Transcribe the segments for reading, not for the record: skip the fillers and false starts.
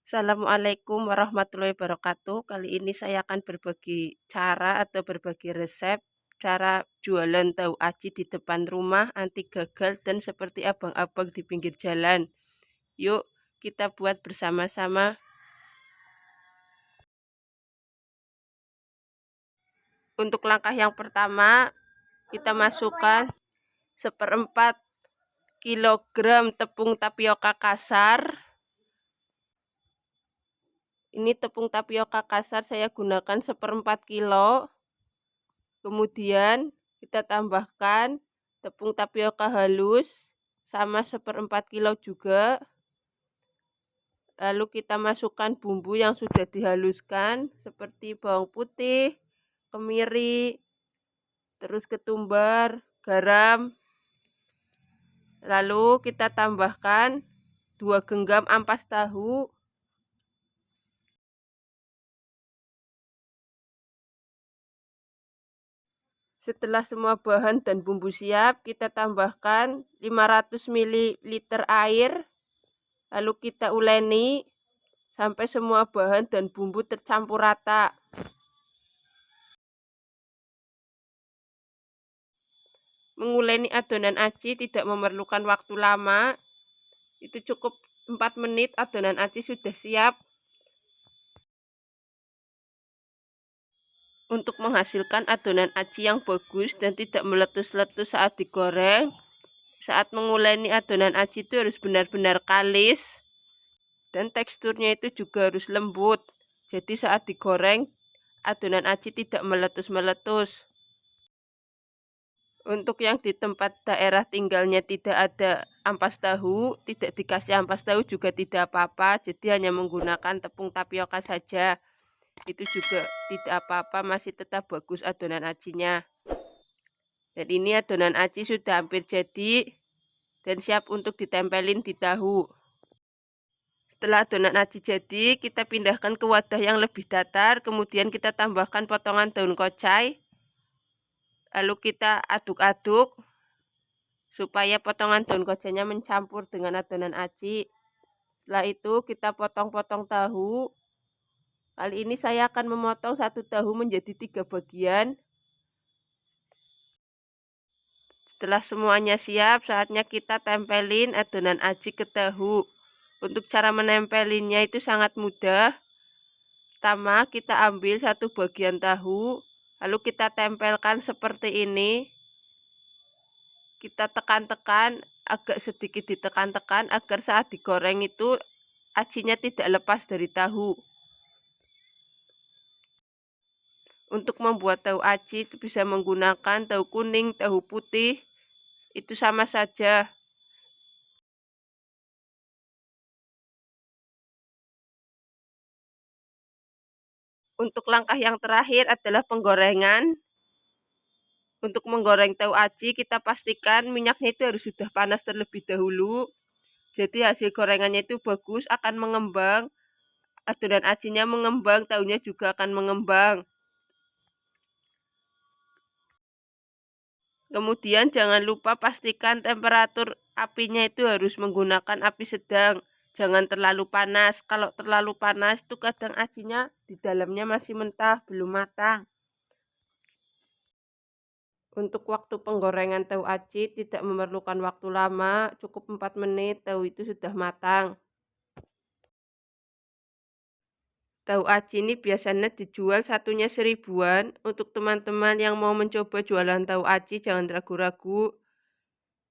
Assalamualaikum warahmatullahi wabarakatuh. Kali ini saya akan berbagi cara atau berbagi resep cara jualan tahu aci di depan rumah anti gagal dan seperti abang-abang di pinggir jalan. Yuk kita buat bersama-sama. Untuk langkah yang pertama, kita masukkan 1/4 kilogram tepung tapioka kasar. Ini tepung tapioka kasar saya gunakan 1/4 kilo. Kemudian kita tambahkan tepung tapioka halus sama 1/4 kilo juga. Lalu kita masukkan bumbu yang sudah dihaluskan seperti bawang putih, kemiri, terus ketumbar, garam. Lalu kita tambahkan 2 genggam ampas tahu. Setelah semua bahan dan bumbu siap, kita tambahkan 500 ml air. Lalu kita uleni sampai semua bahan dan bumbu tercampur rata. Menguleni adonan aci tidak memerlukan waktu lama. Itu cukup 4 menit adonan aci sudah siap. Untuk menghasilkan adonan aci yang bagus dan tidak meletus-letus saat digoreng, saat menguleni adonan aci itu harus benar-benar kalis dan teksturnya itu juga harus lembut. Jadi saat digoreng adonan aci tidak meletus-meletus. Untuk yang di tempat daerah tinggalnya tidak ada ampas tahu, tidak dikasih ampas tahu juga tidak apa-apa. Jadi hanya menggunakan tepung tapioka saja. Itu juga tidak apa-apa, masih tetap bagus adonan acinya. Dan ini adonan aci sudah hampir jadi dan siap untuk ditempelin di tahu. Setelah adonan aci jadi, kita pindahkan ke wadah yang lebih datar. Kemudian kita tambahkan potongan daun kocai. Lalu kita aduk-aduk supaya potongan daun kocainya mencampur dengan adonan aci. Setelah itu kita potong-potong tahu. Kali ini saya akan memotong satu tahu menjadi 3 bagian. Setelah semuanya siap, saatnya kita tempelin adonan aci ke tahu. Untuk cara menempelinnya itu sangat mudah. Pertama, kita ambil satu bagian tahu, lalu kita tempelkan seperti ini. Kita tekan-tekan, agak sedikit ditekan-tekan agar saat digoreng itu acinya tidak lepas dari tahu. Untuk membuat tahu aci itu bisa menggunakan tahu kuning, tahu putih, itu sama saja. Untuk langkah yang terakhir adalah penggorengan. Untuk menggoreng tahu aci, kita pastikan minyaknya itu harus sudah panas terlebih dahulu. Jadi hasil gorengannya itu bagus, akan mengembang. Adonan acinya mengembang, tahunya juga akan mengembang. Kemudian jangan lupa pastikan temperatur apinya itu harus menggunakan api sedang. Jangan terlalu panas. Kalau terlalu panas itu kadang acinya di dalamnya masih mentah, belum matang. Untuk waktu penggorengan tahu aci tidak memerlukan waktu lama, cukup 4 menit tahu itu sudah matang. Tahu aci ini biasanya dijual satunya 1000-an. Untuk teman-teman yang mau mencoba jualan tahu aci jangan ragu-ragu.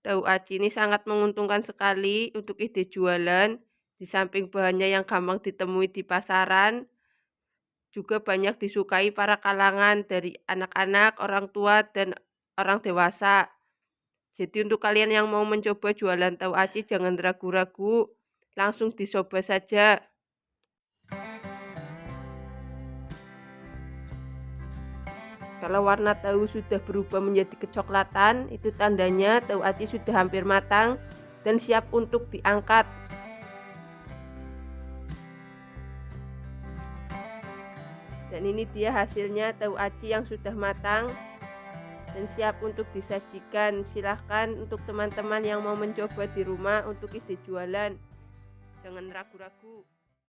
Tahu aci ini sangat menguntungkan sekali untuk ide jualan. Di samping bahannya yang gampang ditemui di pasaran, juga banyak disukai para kalangan dari anak-anak, orang tua, dan orang dewasa. Jadi untuk kalian yang mau mencoba jualan tahu aci jangan ragu-ragu, langsung dicoba saja. Kalau warna tahu sudah berubah menjadi kecoklatan, itu tandanya tahu aci sudah hampir matang dan siap untuk diangkat. Dan ini dia hasilnya tahu aci yang sudah matang dan siap untuk disajikan. Silahkan untuk teman-teman yang mau mencoba di rumah untuk ide jualan. Jangan ragu-ragu.